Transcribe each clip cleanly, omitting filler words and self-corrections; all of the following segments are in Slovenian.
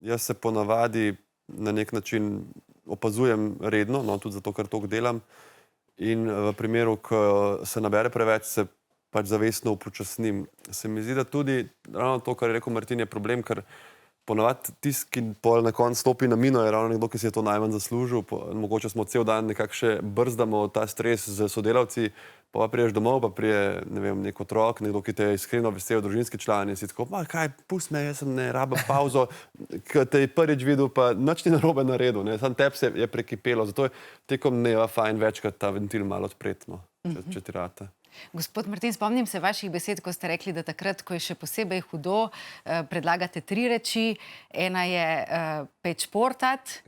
Jaz se ponavadi na nek način opazujem redno, no, tudi zato, ker toliko delam. In v primeru, ko se nabere preveč, se pač zavestno upočasnim. Se mi zdi, da tudi ravno to, kar je rekel Martin, je problem, ker ponavadi tisti, ki pol na koncu stopi na mino, je ravno nekdo, ki si je to najmanj zaslužil. Mogoče smo cel dan nekako še brzdamo ta stres z sodelavci, pa priješ domov, pa prije, ne vem, nek otrok, nekdo, ki te je iskreno vesel, družinski član, in si tako, kaj, pusti me, jaz sem ne rabim pauzo, ko te je prvič videl, pa nič ni narobe naredil, ne, samo tebi se je prekipelo, zato je tekom dneva fajn večkrat ta ventil malo odpreti, no, če ti rata. Gospod Martin, spomnim se vaših besed, ko ste rekli, da takrat, ko je še posebej hudo, predlagate 3 reči. Ena je pet športat,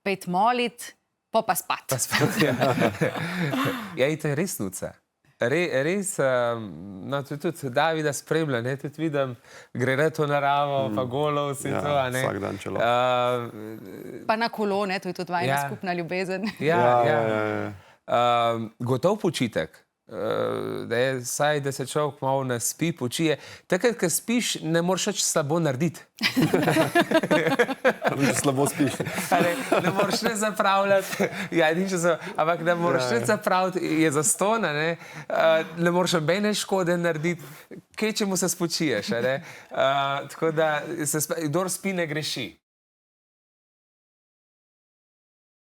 pet molit, pa spat. Pa spat, ja. Ja, in to je res nuca. Res, no, tudi Davida spremlja, ne, tudi vidim, gre na to naravo, pa golov, vse to, a ne. Vsak dan čelo. Pa na kolo, ne, to je tudi vajna skupna ljubezen. Ja. Gotov počitek. Da se človek malo naspi, počije. Takrat, ko spiš, ne moraš več slabo narediti. Slabo spiš. Ne moraš ne zapravljati, ampak ne moraš ne zapraviti, je zastona, ne moraš nobene škode narediti, kaj čemu se spočiješ. Tako da, kdor spi, ne greši.